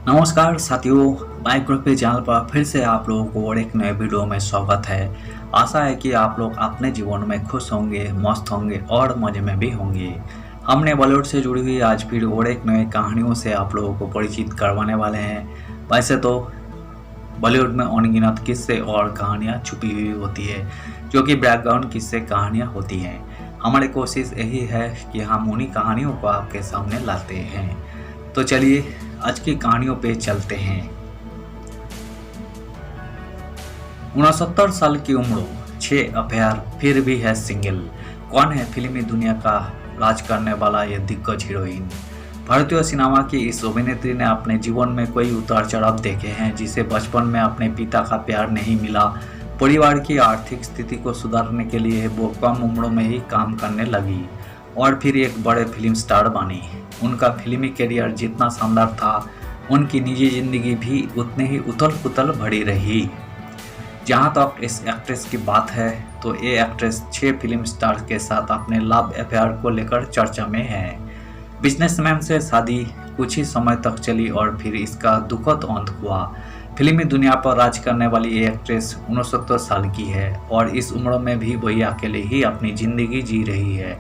नमस्कार साथियों, biography channel पर फिर से आप लोगों को और एक नए वीडियो में स्वागत है। आशा है कि आप लोग अपने जीवन में खुश होंगे, मस्त होंगे और मज़े में भी होंगे। हमने बॉलीवुड से जुड़ी हुई आज फिर और एक नई कहानियों से आप लोगों को परिचित करवाने वाले हैं। वैसे तो बॉलीवुड में अनगिनत किस्से और कहानियाँ छुपी हुई होती है, जो कि बैकग्राउंड किस्से कहानियाँ होती हैं। हमारी कोशिश यही है कि हम उन्हीं कहानियों को आपके सामने लाते हैं। तो चलिए आज की कहानियों पे चलते हैं। 69 साल की उम्र, 6 अफेयर, फिर भी है सिंगल। कौन है फिल्मी दुनिया का राज करने वाला ये दिग्गज हीरोइन? भारतीय सिनेमा की इस अभिनेत्री ने अपने जीवन में कोई उतार चढ़ाव देखे हैं। जिसे बचपन में अपने पिता का प्यार नहीं मिला, परिवार की आर्थिक स्थिति को सुधारने के लिए वो कम उम्र में ही काम करने लगी और फिर एक बड़े फिल्म स्टार बनी। उनका फिल्मी करियर जितना शानदार था, उनकी निजी जिंदगी भी उतनी ही उथल पुथल भरी रही। जहाँ तक इस एक्ट्रेस की बात है तो ये एक्ट्रेस 6 फिल्म स्टार के साथ अपने लव अफेयर को लेकर चर्चा में है। बिजनेसमैन से शादी कुछ ही समय तक चली और फिर इसका दुखद अंत हुआ। फिल्मी दुनिया पर राज करने वाली ये एक्ट्रेस 69 साल की है और इस उम्र में भी वही अकेले ही अपनी ज़िंदगी जी रही है।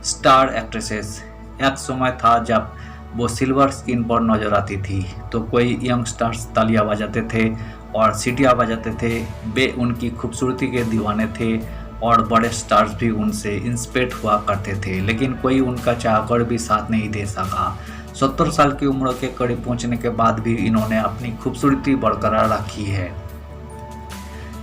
स्टार एक्ट्रेसेस, एक समय था जब वो सिल्वर स्क्रीन पर नजर आती थी तो कोई यंग स्टार्स तालियां बजाते थे और सीटियां बजाते थे। वे उनकी खूबसूरती के दीवाने थे और बड़े स्टार्स भी उनसे इंस्पायर हुआ करते थे, लेकिन कोई उनका चाहकर भी साथ नहीं दे सका। 70 साल की उम्र के करीब पहुंचने के बाद भी इन्होंने अपनी खूबसूरती बरकरार रखी है।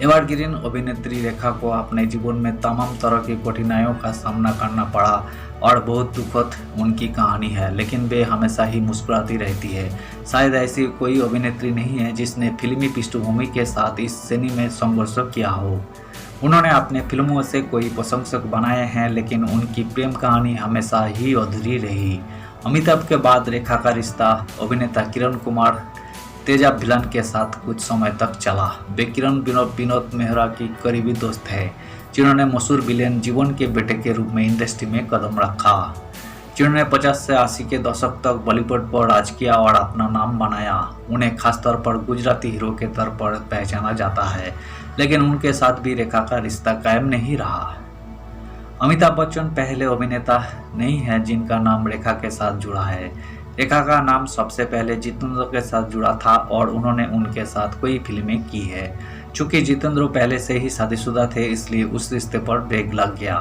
एवरग्रीन अभिनेत्री रेखा को अपने जीवन में तमाम तरह की कठिनाइयों का सामना करना पड़ा और बहुत दुखद उनकी कहानी है, लेकिन वे हमेशा ही मुस्कुराती रहती है। शायद ऐसी कोई अभिनेत्री नहीं है जिसने फिल्मी पृष्ठभूमि के साथ इस श्रेणी में संघर्ष किया हो। उन्होंने अपने फिल्मों से कोई प्रशंसक बनाए हैं, लेकिन उनकी प्रेम कहानी हमेशा ही अधूरी रही। अमिताभ के बाद रेखा का रिश्ता अभिनेता किरण कुमार तेजाब विलन के साथ कुछ समय तक चला। वे किरण विनोद मेहरा की करीबी दोस्त है, जिन्होंने मशहूर विलेन जीवन के बेटे के रूप में इंडस्ट्री में कदम रखा। जिन्होंने 50 से 80 के दशक तक बॉलीवुड पर राज किया और अपना नाम बनाया। उन्हें खासतौर पर गुजराती हीरो के तौर पर पहचाना जाता है, लेकिन उनके साथ भी रेखा का रिश्ता कायम नहीं रहा। अमिताभ बच्चन पहले अभिनेता नहीं है जिनका नाम रेखा के साथ जुड़ा है। रेखा का नाम सबसे पहले जितेंद्र के साथ जुड़ा था और उन्होंने उनके साथ कई फिल्में की है। चूंकि जितेंद्र पहले से ही शादीशुदा थे, इसलिए उस रिश्ते पर ब्रेक लग गया।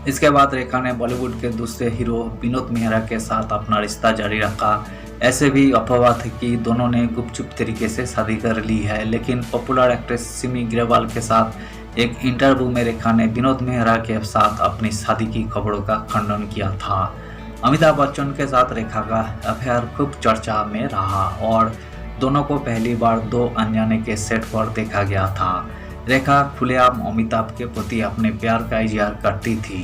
इसके बाद रेखा ने बॉलीवुड के दूसरे हीरो विनोद मेहरा के साथ अपना रिश्ता जारी रखा। ऐसे भी अफवाह थी कि दोनों ने गुपचुप तरीके से शादी कर ली है, लेकिन पॉपुलर एक्ट्रेस सिमी ग्रेवाल के साथ एक इंटरव्यू में रेखा ने विनोद मेहरा के साथ अपनी शादी की खबरों का खंडन किया था। अमिताभ बच्चन के साथ रेखा का अफेयर खूब चर्चा में रहा और दोनों को पहली बार 2 अनजाने के सेट पर देखा गया था। रेखा खुलेआम अमिताभ के प्रति अपने प्यार का इजहार करती थी।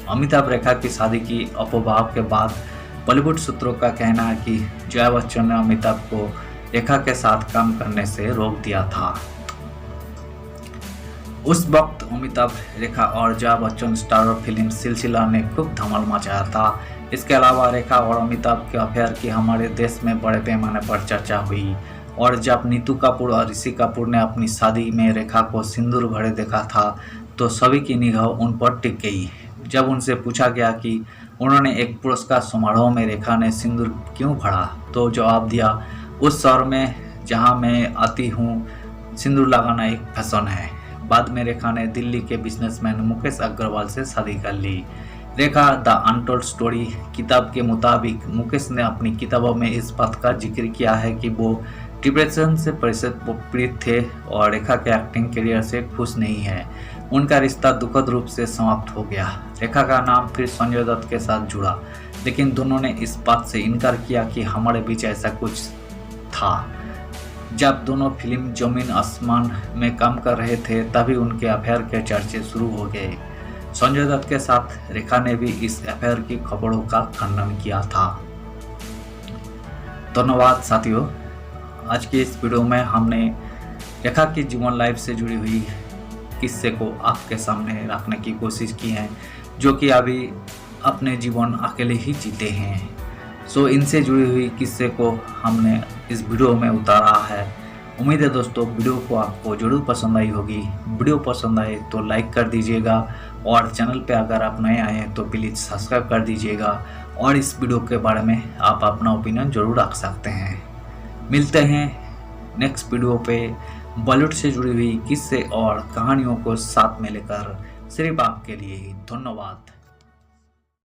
अमिताभ रेखा की शादी की अफवाह के बाद बॉलीवुड सूत्रों का कहना है कि जया बच्चन ने अमिताभ को रेखा के साथ काम करने से रोक दिया था। उस वक्त अमिताभ, रेखा और जया बच्चन स्टार फिल्म सिलसिला ने खूब धमाल मचाया था। इसके अलावा रेखा और अमिताभ के अफेयर की हमारे देश में बड़े पैमाने पर चर्चा हुई और जब नीतू कपूर और ऋषि कपूर ने अपनी शादी में रेखा को सिंदूर भरे देखा था तो सभी की निगाह उन पर टिक गई। जब उनसे पूछा गया कि उन्होंने एक पुरस्कार समारोह में रेखा ने सिंदूर क्यों भरा, तो जवाब दिया, उस शहर में जहां मैं आती हूं सिंदूर लगाना एक फैशन है। बाद में रेखा ने दिल्ली के बिजनेसमैन मुकेश अग्रवाल से शादी कर ली। रेखा द अनटोल्ड स्टोरी किताब के मुताबिक मुकेश ने अपनी किताबों में इस बात का जिक्र किया है कि वो डिप्रेशन से पीड़ित थे और रेखा के एक्टिंग करियर से खुश नहीं है। उनका रिश्ता दुखद रूप से समाप्त हो गया। रेखा का नाम फिर संजय दत्त के साथ जुड़ा, लेकिन दोनों ने इस बात से इनकार किया कि हमारे बीच ऐसा कुछ था। जब दोनों फिल्म जमीन आसमान में काम कर रहे थे तभी उनके अफेयर के चर्चे शुरू हो गए। संजय दत्त के साथ रेखा ने भी इस अफेयर की खबरों का खंडन किया था। धन्यवाद साथियों, आज की इस वीडियो में हमने रेखा की जीवन लाइफ से जुड़ी हुई किस्से को आपके सामने रखने की कोशिश की है, जो कि अभी अपने जीवन अकेले ही जीते हैं। सो इनसे जुड़ी हुई किस्से को हमने इस वीडियो में उतारा है। उम्मीद है दोस्तों वीडियो को आपको जरूर पसंद आई होगी। वीडियो पसंद आए तो लाइक कर दीजिएगा और चैनल पे अगर आप नए आए हैं तो प्लीज़ सब्सक्राइब कर दीजिएगा और इस वीडियो के बारे में आप अपना ओपिनियन जरूर रख सकते हैं। मिलते हैं नेक्स्ट वीडियो पे बॉलीवुड से जुड़ी हुई किस्से और कहानियों को साथ में लेकर सिर्फ आपके लिए ही। धन्यवाद।